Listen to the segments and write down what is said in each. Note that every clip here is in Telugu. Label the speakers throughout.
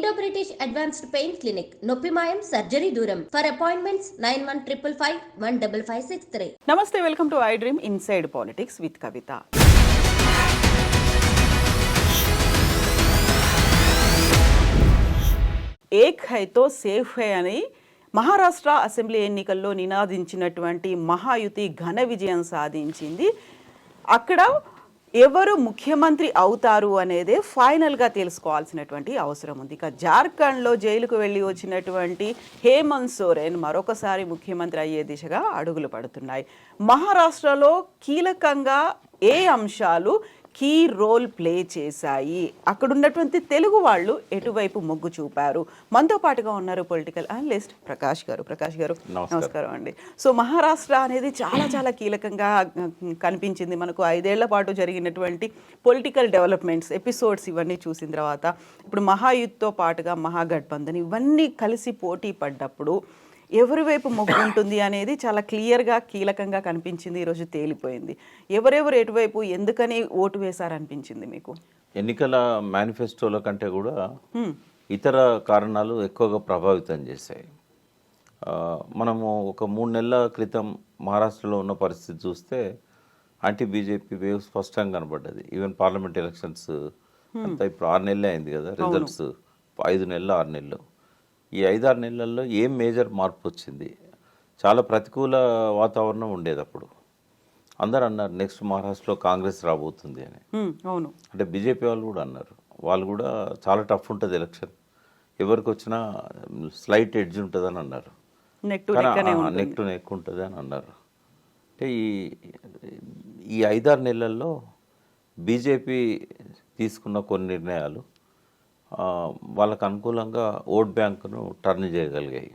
Speaker 1: Indo British advanced pain clinic, నొప్పిమాయం సర్జరీ దూరం. For appointments 9155515563.
Speaker 2: నమస్తే, welcome to I dream inside politics with Kavitha. ఏక్ హైతో సేఫ్ హై అని మహారాష్ట్ర అసెంబ్లీ ఎన్నికల్లో నినాదించినటువంటి మహాయుతి ఘన విజయం సాధించింది. అక్కడ ఎవరు ముఖ్యమంత్రి అవుతారు అనేదే ఫైనల్గా తెలుసుకోవాల్సినటువంటి అవసరం ఉంది. ఇక జార్ఖండ్లో జైలుకు వెళ్ళి వచ్చినటువంటి హేమంత్ సోరెన్ మరొకసారి ముఖ్యమంత్రి అయ్యే దిశగా అడుగులు పడుతున్నాయి. మహారాష్ట్రలో కీలకంగా ఏ అంశాలు కీ రోల్ ప్లే చేశాయి, అక్కడున్నటువంటి తెలుగు వాళ్ళు ఎటువైపు మొగ్గు చూపారు? మనతో పాటుగా ఉన్నారు పొలిటికల్ అనలిస్ట్ ప్రకాష్ గారు. ప్రకాష్ గారు నమస్కారం అండి. సో మహారాష్ట్ర అనేది చాలా కీలకంగా కనిపించింది మనకు. 5 ఏళ్ల పాటు జరిగినటువంటి పొలిటికల్ డెవలప్మెంట్స్ ఎపిసోడ్స్ ఇవన్నీ చూసిన తర్వాత ఇప్పుడు మహాయుత్తో పాటుగా మహాగఠబంధన్ ఇవన్నీ కలిసి పోటీ పడ్డప్పుడు ఎవరి వైపు మొగ్గు ఉంటుంది అనేది చాలా క్లియర్గా కీలకంగా కనిపించింది. ఈరోజు తేలిపోయింది. ఎవరెవరు ఎటువైపు ఎందుకని ఓటు వేశారనిపించింది మీకు?
Speaker 3: ఎన్నికల మేనిఫెస్టోల కంటే కూడా ఇతర కారణాలు ఎక్కువగా ప్రభావితం చేశాయి. మనము ఒక 3 నెలల క్రితం మహారాష్ట్రలో ఉన్న పరిస్థితి చూస్తే యాంటీ బీజేపీ వేవ్ స్పష్టంగా కనబడ్డది. ఈవెన్ పార్లమెంట్ ఎలక్షన్స్ అంతా ఇప్పుడు 6 నెలలే అయింది కదా, రిజల్ట్స్ 5 నెలలు 6 నెలలు. ఈ 5-6 నెలల్లో ఏం మేజర్ మార్పు వచ్చింది? చాలా ప్రతికూల వాతావరణం ఉండేది అప్పుడు. అందరు అన్నారు నెక్స్ట్ మహారాష్ట్రలో కాంగ్రెస్ రాబోతుంది అని.
Speaker 2: అవును,
Speaker 3: అంటే బీజేపీ వాళ్ళు కూడా అన్నారు, వాళ్ళు కూడా చాలా టఫ్ ఉంటుంది ఎలక్షన్, ఎవరికి వచ్చినా స్లైట్ ఎడ్జ్ ఉంటుంది అని అన్నారు. నెక్ టు నెక్ ఉంటుంది అని అన్నారు. అంటే ఈ 5-6 నెలల్లో బీజేపీ తీసుకున్న కొన్ని నిర్ణయాలు వాళ్ళకు అనుకూలంగా ఓట్ బ్యాంకును టర్న్ చేయగలిగాయి.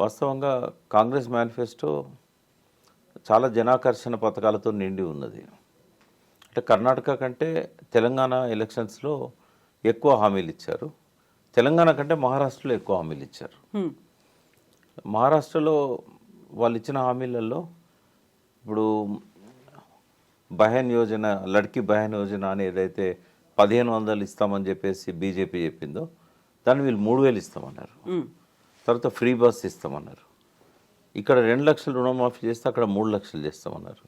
Speaker 3: వాస్తవంగా కాంగ్రెస్ మేనిఫెస్టో చాలా జనాకర్షణ పథకాలతో నిండి ఉన్నది. అంటే కర్ణాటక కంటే తెలంగాణ ఎలక్షన్స్లో ఎక్కువ హామీలు ఇచ్చారు, తెలంగాణ కంటే మహారాష్ట్రలో ఎక్కువ హామీలు ఇచ్చారు. మహారాష్ట్రలో వాళ్ళు ఇచ్చిన హామీలలో ఇప్పుడు బహన్ యోజన, లడ్కీ బహన్ యోజన అని ఏదైతే 1500 ఇస్తామని చెప్పేసి బీజేపీ చెప్పిందో దాన్ని వీళ్ళు 3000 ఇస్తామన్నారు. తర్వాత ఫ్రీ బస్ ఇస్తామన్నారు. ఇక్కడ 2 లక్షలు రుణమాఫీ చేస్తే అక్కడ 3 లక్షలు చేస్తామన్నారు.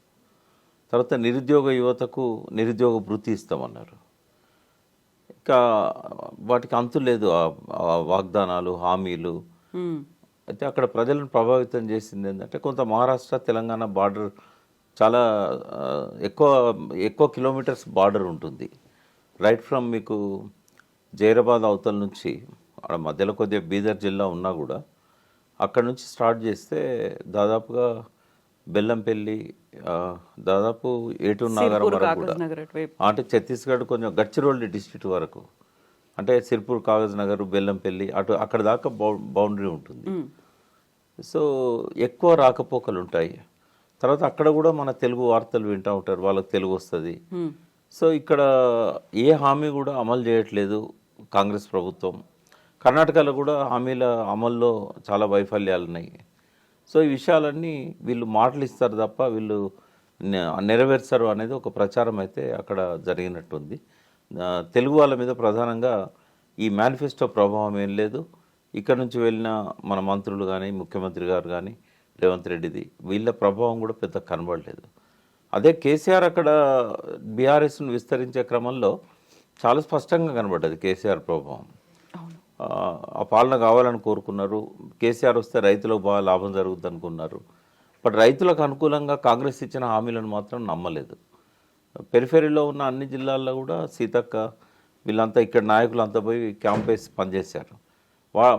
Speaker 3: తర్వాత నిరుద్యోగ యువతకు నిరుద్యోగ భృతి ఇస్తామన్నారు. ఇంకా వాటికి అంతు లేదు ఆ వాగ్దానాలు, హామీలు. అయితే అక్కడ ప్రజలను ప్రభావితం చేసింది ఏంటంటే కొంత మహారాష్ట్ర తెలంగాణ బార్డర్ చాలా ఎక్కువ కిలోమీటర్స్ బార్డర్ ఉంటుంది. రైట్ ఫ్రమ్ మీకు జైరాబాద్ అవతల నుంచి అక్కడ మధ్యలో కొద్దిగా బీదర్ జిల్లా ఉన్నా కూడా అక్కడ నుంచి స్టార్ట్ చేస్తే దాదాపుగా బెల్లంపల్లి, దాదాపు ఏటూరు నాగరం వరకు కూడా, అంటే ఛత్తీస్గఢ్ కొంచెం గడ్చిరోలి డిస్ట్రిక్ట్ వరకు, అంటే సిర్పూర్, కాగజ్ నగర్, బెల్లంపల్లి అక్కడ దాకా బౌండరీ ఉంటుంది. సో ఎక్కువ రాకపోకలు ఉంటాయి. తర్వాత అక్కడ కూడా మన తెలుగు వార్తలు వింటూ ఉంటారు, వాళ్ళకి తెలుగు వస్తుంది. సో ఇక్కడ ఏ హామీ కూడా అమలు చేయట్లేదు కాంగ్రెస్ ప్రభుత్వం. కర్ణాటకలో కూడా హామీల అమల్లో చాలా వైఫల్యాలు ఉన్నాయి. సో ఈ విషయాలన్నీ వీళ్ళు మాటలు ఇస్తారు తప్ప వీళ్ళు నెరవేర్చారు అనేది ఒక ప్రచారం అయితే అక్కడ జరిగినట్టుంది. తెలుగు వాళ్ళ మీద ప్రధానంగా ఈ మేనిఫెస్టో ప్రభావం ఏం లేదు. ఇక్కడ నుంచి వెళ్ళిన మన మంత్రులు కానీ, ముఖ్యమంత్రి గారు కానీ, రేవంత్ రెడ్డిది, వీళ్ళ ప్రభావం కూడా పెద్ద కనబడలేదు. అదే కేసీఆర్ అక్కడ బీఆర్ఎస్ను విస్తరించే క్రమంలో చాలా స్పష్టంగా కనబడ్డది కేసీఆర్ ప్రభావం. ఆ పాలన కావాలని కోరుకున్నారు. కేసీఆర్ వస్తే రైతులకు బాగా లాభం జరుగుతుంది అనుకున్నారు. బట్ రైతులకు అనుకూలంగా కాంగ్రెస్ ఇచ్చిన హామీలను మాత్రం నమ్మలేదు. పెరిఫెరీలో ఉన్న అన్ని జిల్లాల్లో కూడా సీతక్క వీళ్ళంతా ఇక్కడ నాయకులు అంతా పోయి క్యాంప్ వేసి పనిచేశారు.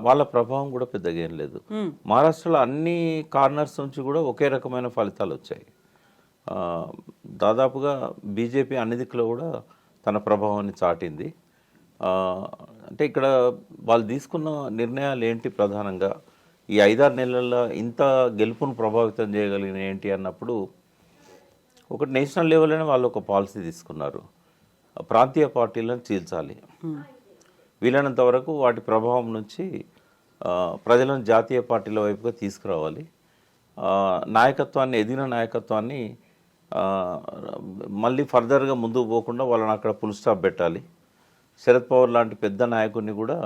Speaker 3: వాళ్ళ ప్రభావం కూడా పెద్దగా ఏం లేదు. మహారాష్ట్రలో అన్ని కార్నర్స్ నుంచి కూడా ఒకే రకమైన ఫలితాలు వచ్చాయి. దాదాపుగా బీజేపీ అన్ని దిక్కులో కూడా తన ప్రభావాన్ని చాటింది. అంటే ఇక్కడ వాళ్ళు తీసుకున్న నిర్ణయాలు ఏంటి? ప్రధానంగా ఈ 5-6 నెలల్లో ఇంత గెలుపును ప్రభావితం చేయగలిగిన ఏంటి అన్నప్పుడు, ఒకటి నేషనల్ లెవెల్లోనే వాళ్ళు ఒక పాలసీ తీసుకున్నారు, ప్రాంతీయ పార్టీలను చీల్చాలి, వీలైనంత వరకు వాటి ప్రభావం నుంచి ప్రజలను జాతీయ పార్టీల వైపుగా తీసుకురావాలి, నాయకత్వాన్ని, ఎదిగిన నాయకత్వాన్ని మళ్ళీ ఫర్దర్గా ముందుకు పోకుండా వాళ్ళని అక్కడ ఫుల్ స్టాప్ పెట్టాలి. శరద్ పవార్ లాంటి పెద్ద నాయకుడిని కూడా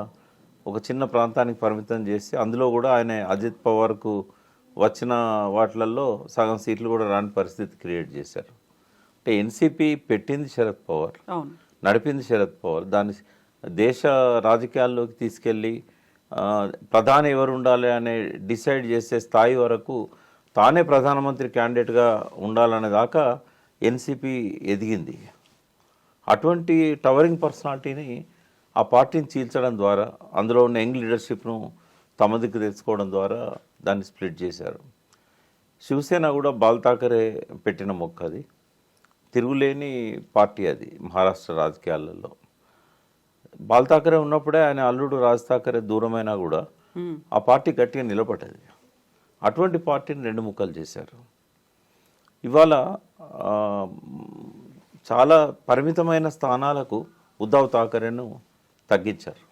Speaker 3: ఒక చిన్న ప్రాంతానికి పరిమితం చేసి అందులో కూడా ఆయన అజిత్ పవార్కు వచ్చిన వాటిలలో సగం సీట్లు కూడా రాని పరిస్థితి క్రియేట్ చేశారు. అంటే ఎన్సీపీ పెట్టింది శరద్ పవార్, నడిపింది శరద్ పవార్, దాన్ని దేశ రాజకీయాల్లోకి తీసుకెళ్ళి ప్రధాని ఎవరు ఉండాలి అనే డిసైడ్ చేసే స్థాయి వరకు తానే ప్రధానమంత్రి క్యాండిడేట్గా ఉండాలనే దాకా ఎన్సీపీ ఎదిగింది. అటువంటి టవరింగ్ పర్సనాలిటీని ఆ పార్టీని చీల్చడం ద్వారా, అందులో ఉన్న యంగ్ లీడర్షిప్ను తమ దిక్కు తెచ్చుకోవడం ద్వారా దాన్ని స్ప్లిట్ చేశారు. శివసేన కూడా బాల్ ఠాకరే పెట్టిన మొక్క, అది తిరుగులేని పార్టీ, అది మహారాష్ట్ర రాజకీయాలలో. బాల్ ఠాకరే ఉన్నప్పుడే ఆయన అల్లుడు రాజ్ ఠాకరే దూరమైనా కూడా ఆ పార్టీ గట్టిగా నిలబడ్డది. అటువంటి పార్టీని రెండు ముక్కలు చేశారు. ఇవాళ చాలా పరిమితమైన స్థానాలకు ఉద్ధవ్ ఠాకరేను తగ్గించారు.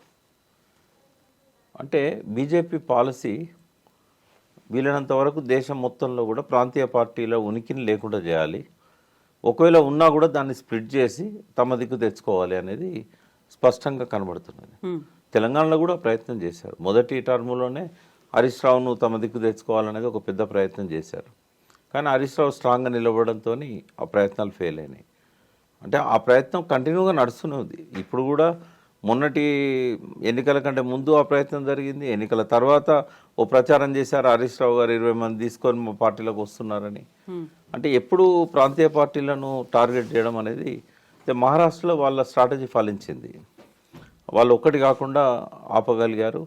Speaker 3: అంటే బీజేపీ పాలసీ వీలైనంత వరకు దేశం మొత్తంలో కూడా ప్రాంతీయ పార్టీల ఉనికిని లేకుండా చేయాలి, ఒకవేళ ఉన్నా కూడా దాన్ని స్ప్లిట్ చేసి తమ దిక్కు తెచ్చుకోవాలి అనేది స్పష్టంగా కనబడుతున్నది. తెలంగాణలో కూడా ప్రయత్నం చేశారు. మొదటి టర్ములోనే హరీష్ రావును తమ దిక్కు తెచ్చుకోవాలనేది ఒక పెద్ద ప్రయత్నం చేశారు. కానీ హరీష్ రావు స్ట్రాంగ్గా నిలబడంతో ఆ ప్రయత్నాలు ఫెయిల్ అయినాయి. అంటే ఆ ప్రయత్నం కంటిన్యూగా నడుస్తూనే ఉంది. ఇప్పుడు కూడా మొన్నటి ఎన్నికల కంటే ముందు ఆ ప్రయత్నం జరిగింది. ఎన్నికల తర్వాత ఓ ప్రచారం చేశారు, హరీష్ రావు గారు 20 మంది తీసుకొని మా పార్టీలోకి వస్తున్నారని. అంటే ఎప్పుడు ప్రాంతీయ పార్టీలను టార్గెట్ చేయడం అనేది మహారాష్ట్రలో వాళ్ళ స్ట్రాటజీ ఫలించింది. వాళ్ళు ఒక్కటి కాకుండా ఆపగలిగారు.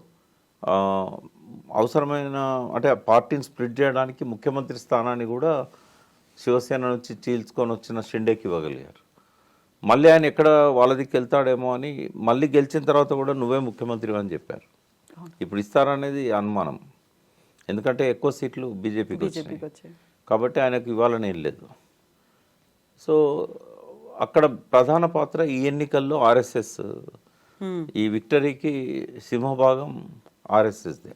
Speaker 3: అవసరమైన అంటే పార్టీని స్ప్లిట్ చేయడానికి ముఖ్యమంత్రి స్థానాన్ని కూడా శివసేన నుంచి చీల్చుకొని వచ్చిన షిండేకి ఇవ్వగలిగారు. మళ్ళీ ఆయన ఎక్కడ వాళ్ళ దిక్కు వెళ్తాడేమో అని మళ్ళీ గెలిచిన తర్వాత కూడా నువ్వే ముఖ్యమంత్రి అని చెప్పారు. ఇప్పుడు ఇస్తారనేది అనుమానం, ఎందుకంటే ఎక్కువ సీట్లు బీజేపీకి వచ్చాయి కాబట్టి ఆయనకు ఇవ్వాలని ఏం లేదు. సో అక్కడ ప్రధాన పాత్ర ఈ ఎన్నికల్లో ఆర్ఎస్ఎస్, ఈ విక్టరీకి సింహభాగం ఆర్ఎస్ఎస్దే.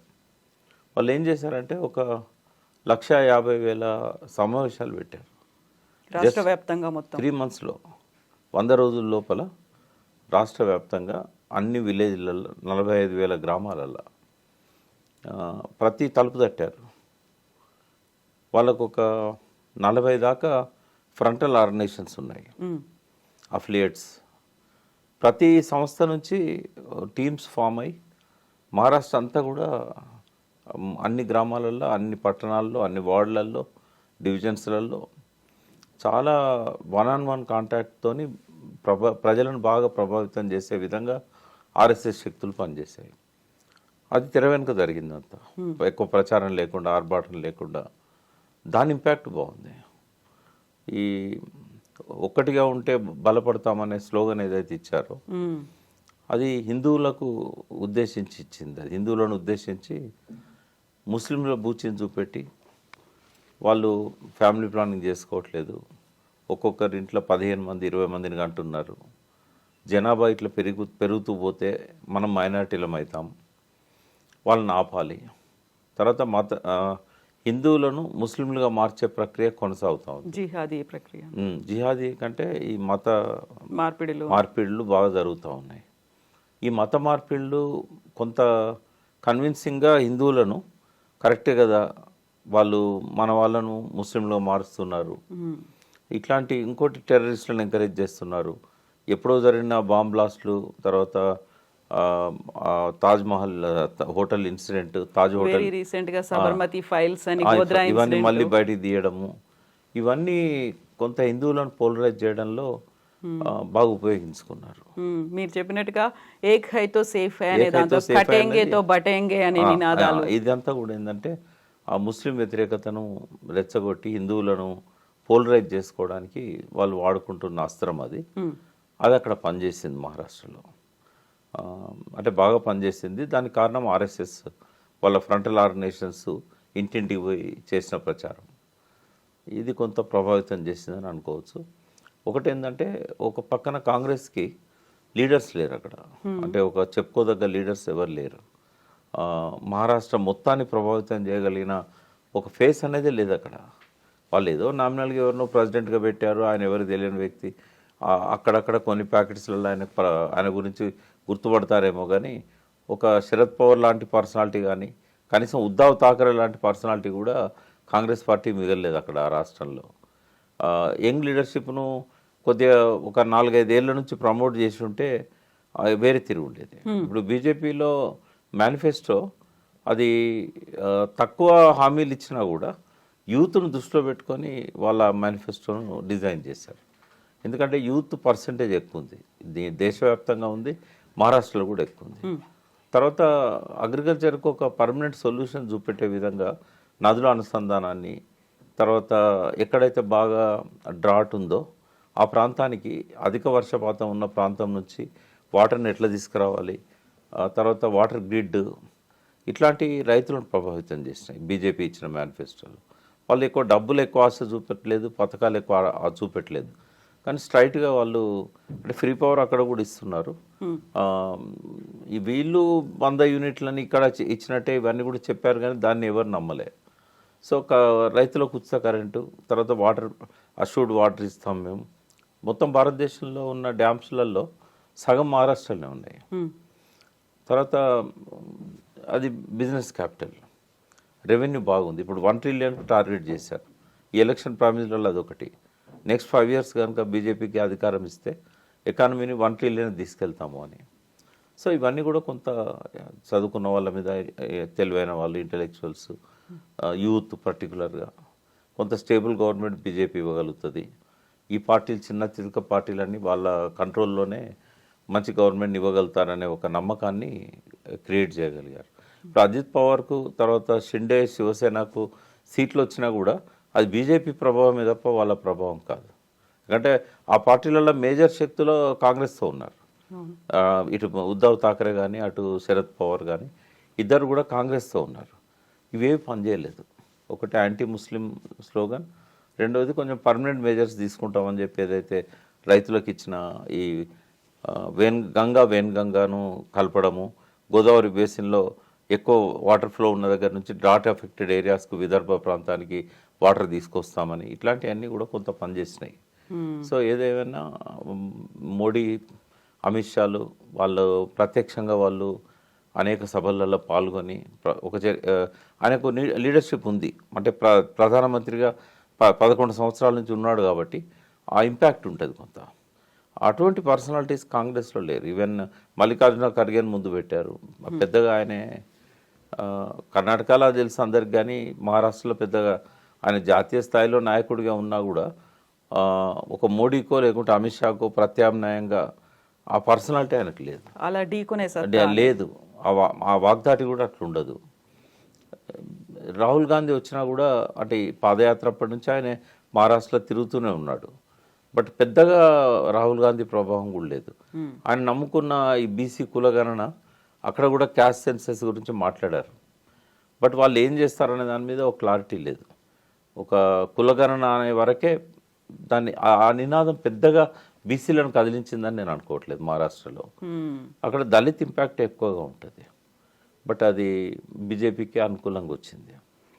Speaker 3: వాళ్ళు ఏం చేశారంటే 1,50,000 సమావేశాలు పెట్టారు
Speaker 2: రాష్ట్ర వ్యాప్తంగా. మొత్తం
Speaker 3: 3 monthsలో 100 రోజుల లోపల రాష్ట్ర వ్యాప్తంగా అన్ని విలేజ్లలో 45,000 గ్రామాలలో ప్రతి తలుపు తట్టారు. వాళ్ళకు ఒక 40 దాకా ఫ్రంటల్ ఆర్గనైజేషన్స్ ఉన్నాయి, అఫిలియేట్స్. ప్రతి సంస్థ నుంచి టీమ్స్ ఫామ్ అయ్యి మహారాష్ట్ర అంతా కూడా అన్ని గ్రామాలలో, అన్ని పట్టణాల్లో, అన్ని వార్డులలో, డివిజన్స్లలో చాలా 1-on-1 కాంటాక్ట్తోని ప్రజలను బాగా ప్రభావితం చేసే విధంగా ఆర్ఎస్ఎస్ శక్తులు పనిచేశాయి. అది తెర వెనుక జరిగిందంతా, ఎక్కువ ప్రచారం లేకుండా, ఆర్భాటం లేకుండా. దాని ఇంపాక్ట్ బాగుంది. ఈ ఒక్కటిగా ఉంటే బలపడతామనే స్లోగన్ ఏదైతే ఇచ్చారో అది హిందువులకు ఉద్దేశించి ఇచ్చింది. అది హిందువులను ఉద్దేశించి ముస్లింల బూచిని చూపెట్టి వాళ్ళు ఫ్యామిలీ ప్లానింగ్ చేసుకోవట్లేదు, ఒక్కొక్కరి ఇంట్లో 15 మంది 20 మందిని అంటున్నారు, జనాభా ఇట్లా పెరుగుతూ పోతే మనం మైనారిటీలం అవుతాం, వాళ్ళని ఆపాలి. తర్వాత హిందువులను ముస్లింలుగా మార్చే ప్రక్రియ కొనసాగుతూ ఉంది.
Speaker 2: జిహాదీ ప్రక్రియ,
Speaker 3: జిహాదీ కంటే ఈ మత మార్పిడులు బాగా జరుగుతూ ఉన్నాయి. ఈ మత మార్పిడులు కొంత కన్విన్సింగ్గా హిందువులను కరెక్టే కదా, వాళ్ళు మన వాళ్ళను ముస్లింలుగా మారుస్తున్నారు, ఇట్లాంటి ఇంకోటి టెర్రరిస్టులను ఎంకరేజ్ చేస్తున్నారు. ఎప్పుడో జరిగిన బాంబ్ బ్లాస్ట్లు, తర్వాత Taj Mahal hotel incident, Taj hotel
Speaker 2: రీసెంట్గా సబర్మతి ఫైల్స్ అని
Speaker 3: ఇవన్నీ మళ్ళీ బయటికి తీయడము, ఇవన్నీ కొంత హిందువులను పోలరైజ్ చేయడంలో బాగా ఉపయోగించుకున్నారు.
Speaker 2: మీరు చెప్పినట్టుగా ఏక్ హై తో సేఫ్ హై అనే దాంతో కటేంగే తో బటేంగే అనే నినాదాలు,
Speaker 3: ఇదంతా కూడా ఏంటంటే ఆ ముస్లిం వ్యతిరేకతను రెచ్చగొట్టి హిందువులను పోలరైజ్ చేసుకోవడానికి వాళ్ళు వాడుకుంటున్న అస్త్రం అది. అది అక్కడ పనిచేసింది మహారాష్ట్రలో, అంటే బాగా పనిచేసింది. దానికి కారణం ఆర్ఎస్ఎస్ వాళ్ళ ఫ్రంటల్ ఆర్గనైజేషన్స్ ఇంటింటికి పోయి చేసిన ప్రచారం, ఇది కొంత ప్రభావితం చేసిందని అనుకోవచ్చు. ఒకటి ఏంటంటే ఒక పక్కన కాంగ్రెస్కి లీడర్స్ లేరు అక్కడ, అంటే ఒక చెప్పుకోదగ్గ లీడర్స్ ఎవరు లేరు. మహారాష్ట్ర మొత్తాన్ని ప్రభావితం చేయగలిగిన ఒక ఫేస్ అనేది లేదు అక్కడ. వాళ్ళు ఏదో నామినల్గా ఎవరినో ప్రెసిడెంట్గా పెట్టారు, ఆయన ఎవరు తెలియని వ్యక్తి, అక్కడక్కడ కొన్ని ప్యాకెట్స్లలో ఆయన గురించి గుర్తుపడతారేమో కానీ ఒక శరద్ పవార్ లాంటి పర్సనాలిటీ కానీ కనీసం ఉద్ధవ్ ఠాకరే లాంటి పర్సనాలిటీ కూడా కాంగ్రెస్ పార్టీ మిగలలేదు అక్కడ ఆ రాష్ట్రంలో. యంగ్ లీడర్షిప్ను కొద్దిగా ఒక 4-5 ఏళ్ళ నుంచి ప్రమోట్ చేసి ఉంటే వేరే తిరిగి ఉండేది. ఇప్పుడు బీజేపీలో మేనిఫెస్టో అది తక్కువ హామీలు ఇచ్చినా కూడా యూత్ను దృష్టిలో పెట్టుకొని వాళ్ళ మేనిఫెస్టోను డిజైన్ చేశారు. ఎందుకంటే యూత్ పర్సంటేజ్ ఎక్కువ ఉంది, దేశవ్యాప్తంగా ఉంది, మహారాష్ట్రలో కూడా ఎక్కువ ఉంది. తర్వాత అగ్రికల్చర్కు ఒక పర్మనెంట్ సొల్యూషన్ చూపెట్టే విధంగా నదుల అనుసంధానాన్ని, తర్వాత ఎక్కడైతే బాగా డ్రాట్ ఉందో ఆ ప్రాంతానికి అధిక వర్షపాతం ఉన్న ప్రాంతం నుంచి వాటర్ని ఎట్లా తీసుకురావాలి, తర్వాత వాటర్ గ్రిడ్, ఇట్లాంటి రైతులను ప్రభావితం చేసినాయి బీజేపీ ఇచ్చిన మేనిఫెస్టోలో. వాళ్ళు డబ్బులు ఎక్కువ ఆశ చూపెట్టలేదు, పథకాలు ఎక్కువ చూపెట్టలేదు, కానీ స్ట్రైట్గా వాళ్ళు అంటే ఫ్రీ పవర్ అక్కడ కూడా ఇస్తున్నారు. ఈ వీళ్ళు 100 యూనిట్లని ఇక్కడ ఇచ్చినట్టే ఇవన్నీ కూడా చెప్పారు, కానీ దాన్ని ఎవరు నమ్మలే. సో రైతులకు ఉచిత కరెంటు, తర్వాత వాటర్ అష్యూర్డ్ వాటర్ ఇస్తాం మేము. మొత్తం భారతదేశంలో ఉన్న డ్యామ్స్లలో సగం మహారాష్ట్రలోనే ఉన్నాయి. తర్వాత అది బిజినెస్ క్యాపిటల్, రెవెన్యూ బాగుంది. ఇప్పుడు 1 ట్రిలియన్ టార్గెట్ చేశారు. ఈ ఎలక్షన్ ప్రామిస్లలో అదొకటి. నెక్స్ట్ 5 years కనుక బీజేపీకి అధికారం ఇస్తే ఎకానమీని 1 ట్రిలియన్ తీసుకెళ్తాము అని. సో ఇవన్నీ కూడా కొంత చదువుకున్న వాళ్ళ మీద, తెలివైన వాళ్ళు, ఇంటెలెక్చువల్స్, యూత్ పర్టికులర్గా కొంత స్టేబుల్ గవర్నమెంట్ బీజేపీ ఇవ్వగలుగుతుంది. ఈ పార్టీలు చిన్న చిలుక పార్టీలన్నీ వాళ్ళ కంట్రోల్లోనే మంచి గవర్నమెంట్ ఇవ్వగలుగుతారనే ఒక నమ్మకాన్ని క్రియేట్ చేయగలిగారు. ఇప్పుడు అజిత్ పవార్కు, తర్వాత షిండే, శివసేనకు సీట్లు వచ్చినా కూడా అది బీజేపీ ప్రభావమే తప్ప వాళ్ళ ప్రభావం కాదు. ఎందుకంటే ఆ పార్టీలలో మేజర్ శక్తులు కాంగ్రెస్తో ఉన్నారు. ఇటు ఉద్ధవ్ ఠాకరే కానీ, అటు శరద్ పవార్ కానీ, ఇద్దరు కూడా కాంగ్రెస్తో ఉన్నారు. ఇవేవి పనిచేయలేదు. ఒకటి యాంటీ ముస్లిం స్లోగన్, రెండవది కొంచెం పర్మనెంట్ మెజర్స్ తీసుకుంటామని చెప్పి ఏదైతే రైతులకు ఇచ్చిన ఈ వేన్గంగాను కలపడము, గోదావరి బేసిన్లో ఎక్కువ వాటర్ ఫ్లో ఉన్న దగ్గర నుంచి డ్రాట్ ఎఫెక్టెడ్ ఏరియాస్కు, విదర్భ ప్రాంతానికి వాటర్ తీసుకొస్తామని, ఇట్లాంటివన్నీ కూడా కొంత పనిచేసినాయి. సో ఏదేమైనా మోడీ, అమిత్ షాలు వాళ్ళు ప్రత్యక్షంగా వాళ్ళు అనేక సభలలో పాల్గొని ఆయనకు లీడర్షిప్ ఉంది. అంటే ప్రధానమంత్రిగా 11 సంవత్సరాల నుంచి ఉన్నాడు కాబట్టి ఆ ఇంపాక్ట్ ఉంటుంది కొంత. అటువంటి పర్సనాలిటీస్ కాంగ్రెస్లో లేరు. ఈవెన్ మల్లికార్జున ఖర్గేని ముందు పెట్టారు. పెద్దగా ఆయనే కర్ణాటకలో తెలుసు అందరికి, కానీ మహారాష్ట్రలో పెద్దగా ఆయన జాతీయ స్థాయిలో నాయకుడిగా ఉన్నా కూడా ఒక మోడీకో లేకుంటే అమిత్ షాకో ప్రత్యామ్నాయంగా ఆ పర్సనాలిటీ ఆయనకు లేదు.
Speaker 2: అలా ఢీకొనే
Speaker 3: లేదు, ఆ వాగ్దాటి కూడా అట్లా ఉండదు. రాహుల్ గాంధీ వచ్చినా కూడా అంటే పాదయాత్ర అప్పటి నుంచి ఆయన మహారాష్ట్రలో తిరుగుతూనే ఉన్నాడు. బట్ పెద్దగా రాహుల్ గాంధీ ప్రభావం కూడా లేదు. ఆయన నమ్ముకున్న ఈ బీసీ కులగణన, అక్కడ కూడా క్యాస్ట్ సెన్సెస్ గురించి మాట్లాడారు. బట్ వాళ్ళు ఏం చేస్తారనే దాని మీద ఒక క్లారిటీ లేదు. ఒక కులగణన అనే వరకే దాన్ని, ఆ నినాదం పెద్దగా బీసీలను కదిలించిందని నేను అనుకోవట్లేదు మహారాష్ట్రలో. అక్కడ దళిత్ ఇంపాక్ట్ ఎక్కువగా ఉంటుంది. బట్ అది బీజేపీకి అనుకూలంగా వచ్చింది.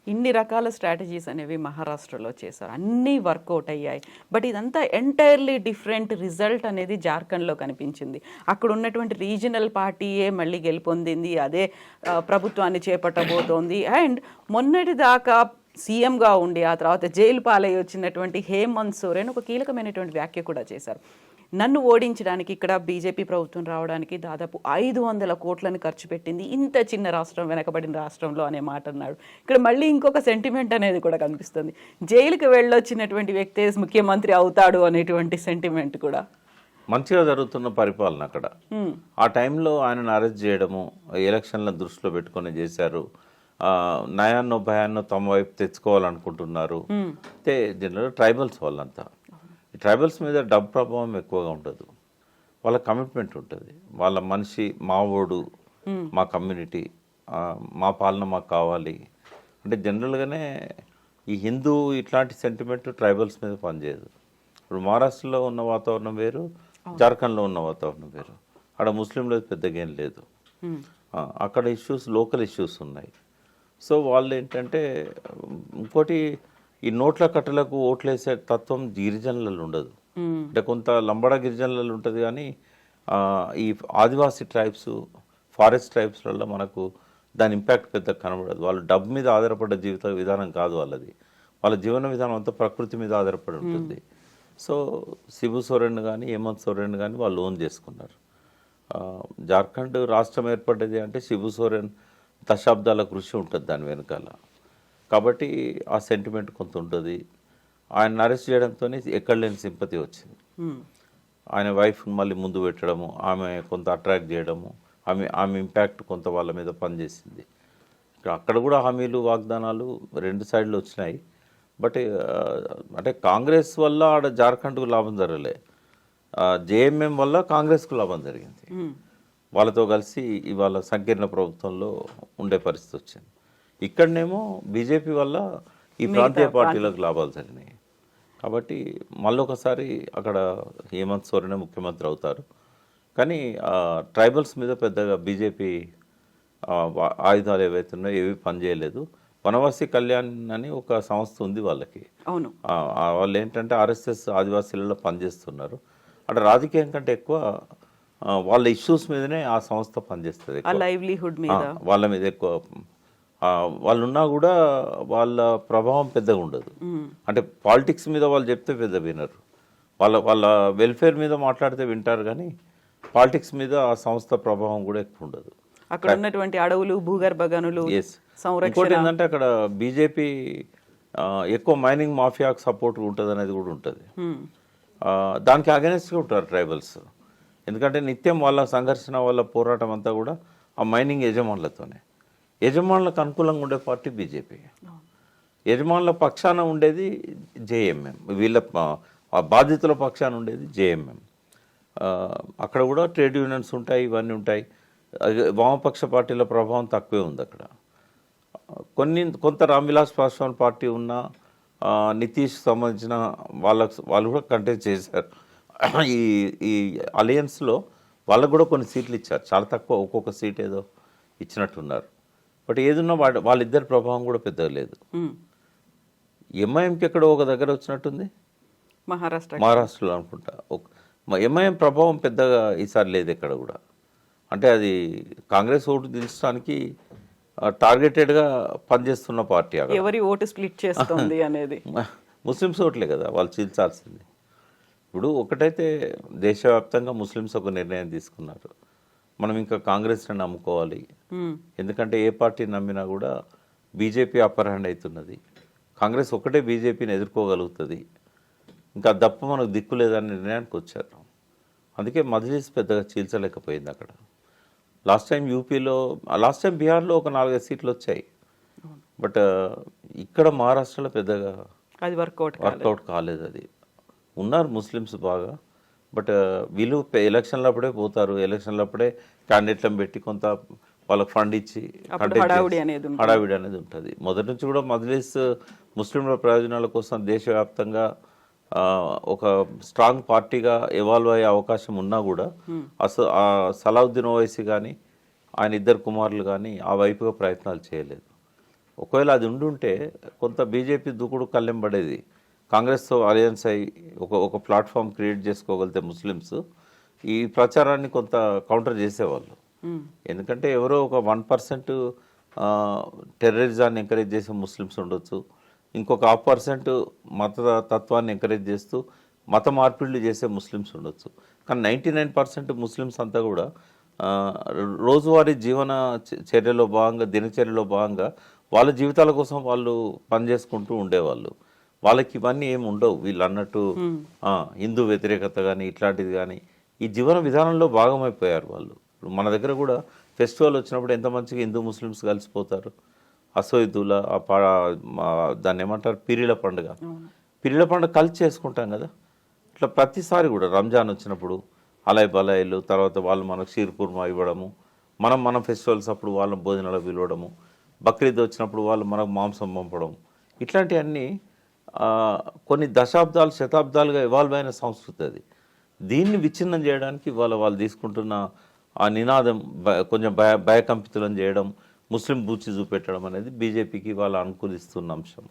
Speaker 2: ఇన్ని రకాల స్ట్రాటజీస్ అనేవి మహారాష్ట్రలో చేశారు, అన్నీ వర్కౌట్ అయ్యాయి. బట్ ఇదంతా ఎంటైర్లీ డిఫరెంట్ రిజల్ట్ అనేది జార్ఖండ్లో కనిపించింది. అక్కడ ఉన్నటువంటి రీజనల్ పార్టీయే మళ్ళీ గెలుపొందింది, అదే ప్రభుత్వాన్ని చేపట్టబోతోంది. అండ్ మొన్నటి దాకా సీఎంగా ఉండి ఆ తర్వాత జైలు పాలై వచ్చినటువంటి హేమంత్ సోరెన్ ఒక కీలకమైనటువంటి వ్యాఖ్య కూడా చేశారు. నన్ను ఓడించడానికి ఇక్కడ బీజేపీ ప్రభుత్వం రావడానికి దాదాపు 500 కోట్లను ఖర్చు పెట్టింది ఇంత చిన్న రాష్ట్రం, వెనకబడిన రాష్ట్రంలో అనే మాట అన్నాడు. ఇక్కడ మళ్ళీ ఇంకొక సెంటిమెంట్ అనేది కూడా కనిపిస్తుంది. జైలుకి వెళ్ళొచ్చినటువంటి వ్యక్తే ముఖ్యమంత్రి అవుతాడు అనేటువంటి సెంటిమెంట్ కూడా.
Speaker 3: మంచిగా జరుగుతున్న పరిపాలన అక్కడ. ఆ టైంలో ఆయనను అరెస్ట్ చేయడము ఎలక్షన్ల దృష్టిలో పెట్టుకొని చేశారు. నయాన్నో భయాన్నో తమ వైపు తెచ్చుకోవాలనుకుంటున్నారు. అయితే జనరల్ ట్రైబల్స్ వాళ్ళంతా, ఈ ట్రైబల్స్ మీద డబ్బు ప్రభావం ఎక్కువగా ఉండదు, వాళ్ళ కమిట్మెంట్ ఉంటుంది. వాళ్ళ మనిషి మావోడు, మా కమ్యూనిటీ, మా పాలన మాకు కావాలి అంటే జనరల్గానే ఈ హిందూ ఇట్లాంటి సెంటిమెంట్ ట్రైబల్స్ మీద పనిచేయదు. ఇప్పుడు మహారాష్ట్రలో ఉన్న వాతావరణం వేరు, జార్ఖండ్లో ఉన్న వాతావరణం వేరు. అక్కడ ముస్లింలు పెద్దగా ఏం లేదు, అక్కడ ఇష్యూస్ లోకల్ ఇష్యూస్ ఉన్నాయి. సో వాళ్ళు ఏంటంటే ఇంకోటి, ఈ నోట్ల కట్టలకు ఓట్లేసే తత్వం గిరిజనులలో ఉండదు. అంటే కొంత లంబడా గిరిజనులలో ఉంటుంది కానీ ఈ ఆదివాసీ ట్రైబ్స్ ఫారెస్ట్ ట్రైబ్స్లలో మనకు దాని ఇంపాక్ట్ పెద్ద కనబడదు. వాళ్ళు డబ్బు మీద ఆధారపడ్డ జీవిత విధానం కాదు వాళ్ళది. వాళ్ళ జీవన విధానం అంతా ప్రకృతి మీద ఆధారపడి ఉంటుంది. సో శిబు సోరెన్ కానీ హేమంత్ సోరెన్ కానీ వాళ్ళు ఓన్ చేసుకున్నారు. జార్ఖండ్ రాష్ట్రం ఏర్పడ్డది అంటే శిబు సోరెన్ దశాబ్దాల కృషి ఉంటుంది దాని వెనకాల. కాబట్టి ఆ సెంటిమెంట్ కొంత ఉంటుంది. ఆయన అరెస్ట్ చేయడంతో ఎక్కడ లేని సింపతి వచ్చింది. ఆయన వైఫ్ మళ్ళీ ముందు పెట్టడము, ఆమె కొంత అట్రాక్ట్ చేయడము, ఆమె ఇంపాక్ట్ కొంత వాళ్ళ మీద పనిచేసింది. అక్కడ కూడా హామీలు వాగ్దానాలు రెండు సైడ్లు వచ్చినాయి. బట్ అంటే కాంగ్రెస్ వల్ల ఆడ జార్ఖండ్కు లాభం జరగలే, జేఎంఎం వల్ల కాంగ్రెస్కు లాభం జరిగింది. వాళ్ళతో కలిసి ఇవాళ సంకీర్ణ ప్రభుత్వంలో ఉండే పరిస్థితి వచ్చింది. ఇక్కడనేమో బీజేపీ వల్ల ఈ ప్రాంతీయ పార్టీలకు లాభాలు జరిగినాయి. కాబట్టి మళ్ళొకసారి అక్కడ హేమంత్ సోరెనే ముఖ్యమంత్రి అవుతారు. కానీ ట్రైబల్స్ మీద పెద్దగా బీజేపీ ఆయుధాలు ఏవైతే ఉన్నాయో ఏవి పనిచేయలేదు. వనవాసి కళ్యాణ్ అని ఒక సంస్థ ఉంది వాళ్ళకి. అవును, వాళ్ళు ఏంటంటే ఆర్ఎస్ఎస్ ఆదివాసీలలో పనిచేస్తున్నారు. అంటే రాజకీయం కంటే ఎక్కువ వాళ్ళ ఇష్యూస్ మీదనే ఆ సంస్థ పనిచేస్తుంది.
Speaker 2: లైవ్లీహుడ్ మీద
Speaker 3: వాళ్ళ మీద ఎక్కువ వాళ్ళు ఉన్నా కూడా వాళ్ళ ప్రభావం పెద్దగా ఉండదు. అంటే పాలిటిక్స్ మీద వాళ్ళు చెప్తే పెద్ద వినరు. వాళ్ళ వెల్ఫేర్ మీద మాట్లాడితే వింటారు కానీ పాలిటిక్స్ మీద ఆ సంస్థ ప్రభావం కూడా ఎక్కువ ఉండదు.
Speaker 2: అక్కడ ఉన్నటువంటి అడవులు, భూగర్భ గనులు,
Speaker 3: ఇంకోటి ఏంటంటే అక్కడ బీజేపీ ఎక్కువ మైనింగ్ మాఫియాకు సపోర్ట్ ఉంటుంది అనేది కూడా ఉంటుంది. దానికి అగెనెస్ట్గా ఉంటారు ట్రైబల్స్. ఎందుకంటే నిత్యం వాళ్ళ సంఘర్షణ, వాళ్ళ పోరాటం అంతా కూడా ఆ మైనింగ్ యజమానులతోనే. యజమానులకు అనుకూలంగా ఉండే పార్టీ బీజేపీ, యజమానుల పక్షాన ఉండేది జేఎంఎం, వీళ్ళ బాధితుల పక్షాన ఉండేది జేఎంఎం. అక్కడ కూడా ట్రేడ్ యూనియన్స్ ఉంటాయి, ఇవన్నీ ఉంటాయి. వామపక్ష పార్టీల ప్రభావం తక్కువే ఉంది అక్కడ. కొంత రామ్విలాస్ పాస్వాన్ పార్టీ ఉన్న నితీష్ సంబంధించిన వాళ్ళు కూడా కంటెస్ట్ చేశారు. ఈ అలయన్స్లో వాళ్ళకు కూడా కొన్ని సీట్లు ఇచ్చారు, చాలా తక్కువ, ఒక్కొక్క సీట్ ఏదో ఇచ్చినట్టున్నారు. బట్ ఏదున్నా వాళ్ళిద్దరి ప్రభావం కూడా పెద్దగా లేదు. ఎంఐఎంకి ఎక్కడో ఒక దగ్గర వచ్చినట్టుంది, మహారాష్ట్రలో అనుకుంటా. ఎంఐఎం ప్రభావం పెద్దగా ఈసారి లేదు ఎక్కడ కూడా. అంటే అది కాంగ్రెస్ ఓటు దించడానికి టార్గెటెడ్గా పనిచేస్తున్న పార్టీ.
Speaker 2: ఎవరి ఓటు స్ప్లిట్ చేస్తుంది అనేది
Speaker 3: ముస్లిమ్స్ ఓట్లే కదా వాళ్ళు చీల్చాల్సింది. ఇప్పుడు ఒకటైతే దేశవ్యాప్తంగా ముస్లిమ్స్ ఒక నిర్ణయం తీసుకున్నారు, మనం ఇంకా కాంగ్రెస్ని నమ్ముకోవాలి. ఎందుకంటే ఏ పార్టీ నమ్మినా కూడా బీజేపీ అప్పర్ హ్యాండ్ అవుతున్నది. కాంగ్రెస్ ఒకటే బీజేపీని ఎదుర్కోగలుగుతుంది, ఇంకా దప్ప మనకు దిక్కు లేదనే నిర్ణయానికి వచ్చారు. అందుకే మజ్లిస్ పెద్దగా చీల్చలేకపోయింది అక్కడ. లాస్ట్ టైం బీహార్లో ఒక 4-5 సీట్లు వచ్చాయి. బట్ ఇక్కడ మహారాష్ట్రలో పెద్దగా
Speaker 2: అది వర్కౌట్
Speaker 3: కాలేదు. అది ఉన్నారు ముస్లిమ్స్ బాగా, బట్ వీళ్ళు ఎలక్షన్లప్పుడే పోతారు, ఎలక్షన్లప్పుడే క్యాండిడేట్లను పెట్టి కొంత వాళ్ళకి ఫండ్ ఇచ్చి హడావిడి అనేది ఉంటుంది. మొదటి నుంచి కూడా మజ్లిస్ ముస్లింల ప్రయోజనాల కోసం దేశవ్యాప్తంగా ఒక స్ట్రాంగ్ పార్టీగా ఎవాల్వ్ అయ్యే అవకాశం ఉన్నా కూడా సలావుద్దీన్ ఓవైసీ కానీ ఆయన ఇద్దరు కుమారులు కానీ ఆ వైపుగా ప్రయత్నాలు చేయలేదు. ఒకవేళ అది ఉండుంటే కొంత బీజేపీ దూకుడు కళ్ళెం పడేది. కాంగ్రెస్తో అలయన్స్ అయ్యి ఒక ప్లాట్ఫామ్ క్రియేట్ చేసుకోగలిగితే ముస్లిమ్స్ ఈ ప్రచారాన్ని కొంత కౌంటర్ చేసేవాళ్ళు. ఎందుకంటే ఎవరో ఒక 1% టెర్రరిజాన్ని ఎంకరేజ్ చేసే ముస్లిమ్స్ ఉండొచ్చు, ఇంకొక 1% మత తత్వాన్ని ఎంకరేజ్ చేస్తూ మత మార్పిడులు చేసే ముస్లిమ్స్ ఉండొచ్చు. కానీ 99% ముస్లిమ్స్ అంతా కూడా రోజువారీ జీవన చర్యలో భాగంగా, దినచర్యలో భాగంగా వాళ్ళ జీవితాల కోసం వాళ్ళు పనిచేసుకుంటూ ఉండేవాళ్ళు. వాళ్ళకి ఇవన్నీ ఏమి ఉండవు. వీళ్ళు అన్నట్టు హిందూ వ్యతిరేకత కానీ ఇట్లాంటిది కానీ ఈ జీవన విధానంలో భాగమైపోయారు వాళ్ళు. మన దగ్గర కూడా ఫెస్టివల్ వచ్చినప్పుడు ఎంత మంచిగా హిందూ ముస్లిమ్స్ కలిసిపోతారు. అసోయిదుల దాన్ని ఏమంటారు, పీరీల పండుగ కలిసి చేసుకుంటాం కదా. ఇట్లా ప్రతిసారి కూడా రంజాన్ వచ్చినప్పుడు అలయ్ బలాయిలు, తర్వాత వాళ్ళు మనకు షీర్ కుర్మా ఇవ్వడము, మనం ఫెస్టివల్స్ అప్పుడు వాళ్ళ భోజనాలకు పిలవడము, బక్రీద్ వచ్చినప్పుడు వాళ్ళు మనకు మాంసం పంపడం, ఇట్లాంటివన్నీ కొన్ని దశాబ్దాలు శతాబ్దాలుగా ఇవాల్వ్ అయిన సంస్కృతి అది. దీన్ని విచ్ఛిన్నం చేయడానికి వాళ్ళు తీసుకుంటున్న ఆ నినాదం కొంచెం భయకంపితులను చేయడం, ముస్లిం బూచి చూపెట్టడం అనేది బీజేపీకి వాళ్ళు అనుకూలిస్తున్న అంశం.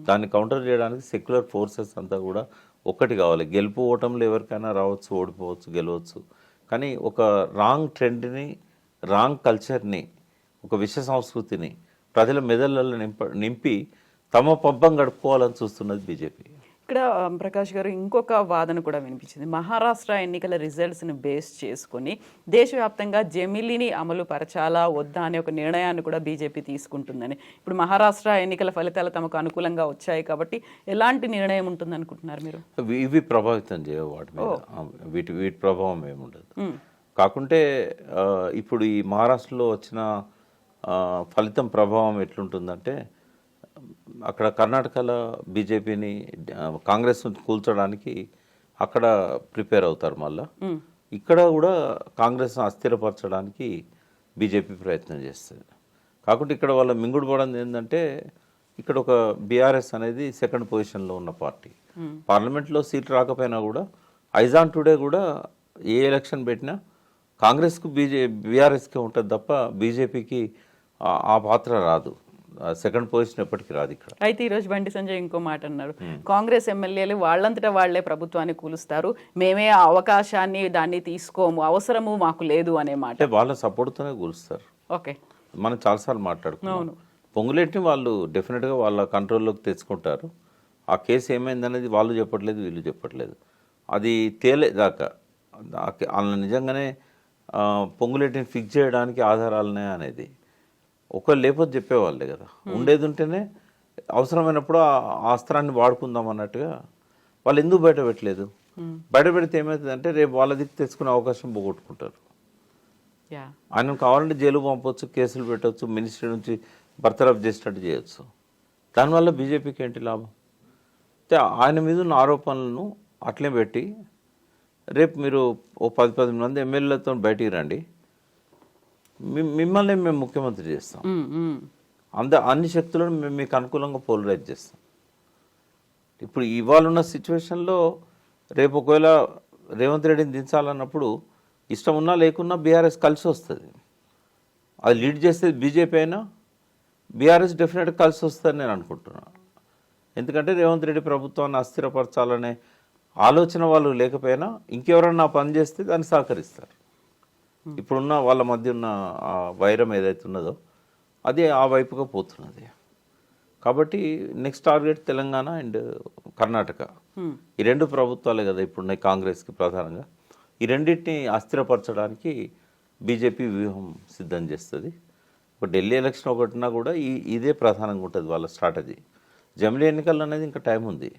Speaker 3: దాన్ని కౌంటర్ చేయడానికి సెక్యులర్ ఫోర్సెస్ అంతా కూడా ఒక్కటి కావాలి, గెలుపు ఓటంలో ఎవరికైనా రావచ్చు, ఓడిపోవచ్చు, గెలవచ్చు. కానీ ఒక రాంగ్ ట్రెండ్ని, రాంగ్ కల్చర్ని, ఒక విష సంస్కృతిని ప్రజల మెదళ్ళలో నింపి తమ పబ్బం గడుపుకోవాలని చూస్తున్నది బీజేపీ.
Speaker 2: ఇక్కడ ప్రకాష్ గారు ఇంకొక వాదన కూడా వినిపించింది. మహారాష్ట్ర ఎన్నికల రిజల్ట్స్ని బేస్ చేసుకుని దేశవ్యాప్తంగా జమిలిని అమలు పరచాలా వద్దా అనే ఒక నిర్ణయాన్ని కూడా బీజేపీ తీసుకుంటుందని. ఇప్పుడు మహారాష్ట్ర ఎన్నికల ఫలితాలు తమకు అనుకూలంగా వచ్చాయి కాబట్టి ఎలాంటి నిర్ణయం ఉంటుంది అనుకుంటున్నారు మీరు?
Speaker 3: ఇవి ప్రభావితం చేయవు వాటి మీద, వీటి ప్రభావం ఏముండదు. కాకుంటే ఇప్పుడు ఈ మహారాష్ట్రలో వచ్చిన ఫలితం ప్రభావం ఎట్లుంటుందంటే, అక్కడ కర్ణాటకలో బీజేపీని, కాంగ్రెస్ కూల్చడానికి అక్కడ ప్రిపేర్ అవుతారు. మళ్ళా ఇక్కడ కూడా కాంగ్రెస్ను అస్థిరపరచడానికి బీజేపీ ప్రయత్నం చేస్తుంది. కాకుంటే ఇక్కడ వాళ్ళ మింగుడు పడింది ఏంటంటే, ఇక్కడ ఒక బీఆర్ఎస్ అనేది సెకండ్ పొజిషన్లో ఉన్న పార్టీ. పార్లమెంట్లో సీట్లు రాకపోయినా కూడా ఐజాన్ టుడే కూడా ఏ ఎలక్షన్ పెట్టినా కాంగ్రెస్కు బీఆర్ఎస్కే ఉంటుంది తప్ప బీజేపీకి ఆ పాత్ర రాదు. సెకండ్ పొజిషన్ ఎప్పటికీ రాదు ఇక్కడ.
Speaker 2: అయితే ఈరోజు బండి సంజయ్ ఇంకో మాట అన్నారు, కాంగ్రెస్ ఎమ్మెల్యేలు వాళ్ళంతటా వాళ్లే ప్రభుత్వాన్ని కూలుస్తారు, మేమే ఆ అవకాశాన్ని దాన్ని తీసుకోము, అవసరము మాకు లేదు అనే మాట.
Speaker 3: అంటే వాళ్ళ సపోర్ట్తోనే కూలుస్తారు.
Speaker 2: ఓకే,
Speaker 3: మనం చాలాసార్లు మాట్లాడుకున్నాం. పొంగులేటిని వాళ్ళు డెఫినెట్గా వాళ్ళ కంట్రోల్లోకి తెచ్చుకుంటారు. ఆ కేసు ఏమైందనేది వాళ్ళు చెప్పట్లేదు, వీళ్ళు చెప్పట్లేదు. అది తేలేదాకా వాళ్ళ నిజంగానే పొంగులేటిని ఫిక్స్ చేయడానికి ఆధారాలనే అనేది ఒకళ్ళు లేకపోతే చెప్పేవాళ్ళే కదా. ఉండేది ఉంటేనే అవసరమైనప్పుడు ఆ అస్త్రాన్ని వాడుకుందాం అన్నట్టుగా వాళ్ళు ఎందుకు బయట పెట్టలేదు. బయట పెడితే ఏమవుతుందంటే రేపు వాళ్ళ దిక్కు తెచ్చుకునే అవకాశం పోగొట్టుకుంటారు. ఆయన కావాలంటే జైలు పంపవచ్చు, కేసులు పెట్టవచ్చు, మినిస్ట్రీ నుంచి బర్తరఫ్ చేసినట్టు చేయొచ్చు. దానివల్ల బీజేపీకి ఏంటి లాభం? ఆయన మీద ఉన్న ఆరోపణలను అట్లే పెట్టి రేపు మీరు ఓ 10 మంది ఎమ్మెల్యేలతో బయటికి రండి, మిమ్మల్ని మేము ముఖ్యమంత్రి చేస్తాం, అన్ని శక్తులను మేము మీకు అనుకూలంగా పోలరైజ్ చేస్తాం. ఇప్పుడు ఇవాళ ఉన్న సిచ్యువేషన్లో రేపు ఒకవేళ రేవంత్ రెడ్డిని దించాలన్నప్పుడు ఇష్టం ఉన్నా లేకున్నా బీఆర్ఎస్ కలిసి వస్తుంది. అది లీడ్ చేస్తే బీజేపీ అయినా బీఆర్ఎస్ డెఫినెట్గా కలిసి వస్తుందని నేను అనుకుంటున్నాను. ఎందుకంటే రేవంత్ రెడ్డి ప్రభుత్వాన్ని అస్థిరపరచాలనే ఆలోచన వాళ్ళు లేకపోయినా ఇంకెవరన్నా పని చేస్తే దాన్ని సహకరిస్తారు. ఇప్పుడున్న వాళ్ళ మధ్య ఉన్న వైరం ఏదైతే ఉన్నదో అది ఆ వైపుగా పోతున్నది. కాబట్టి next target Telangana and Karnataka. ఈ రెండు ప్రభుత్వాలే కదా ఇప్పుడున్నాయి కాంగ్రెస్కి ప్రధానంగా. ఈ రెండింటిని అస్థిరపరచడానికి బీజేపీ వ్యూహం సిద్ధం చేస్తుంది. ఇప్పుడు ఢిల్లీ ఎలక్షన్ ఒకటినా కూడా ఇదే ప్రధానంగా ఉంటుంది వాళ్ళ స్ట్రాటజీ. జమిలీ ఎన్నికలు అనేది ఇంకా టైం ఉంది,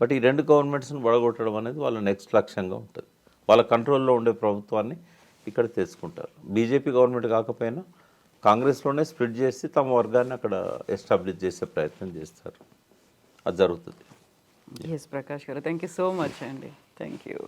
Speaker 3: బట్ ఈ రెండు గవర్నమెంట్స్ని వడగొట్టడం అనేది వాళ్ళ నెక్స్ట్ లక్ష్యంగా ఉంటుంది. వాళ్ళ కంట్రోల్లో ఉండే ప్రభుత్వాన్ని ఇక్కడ తెచ్చుకుంటారు. బీజేపీ గవర్నమెంట్ కాకపోయినా కాంగ్రెస్లోనే స్ప్లిట్ చేసి తమ వర్గాన్ని అక్కడ ఎస్టాబ్లిష్ చేసే ప్రయత్నం చేస్తారు. అది జరుగుతుంది.
Speaker 2: ఎస్ ప్రకాష్ గారు, థ్యాంక్ యూ సో మచ్ అండి. Thank you.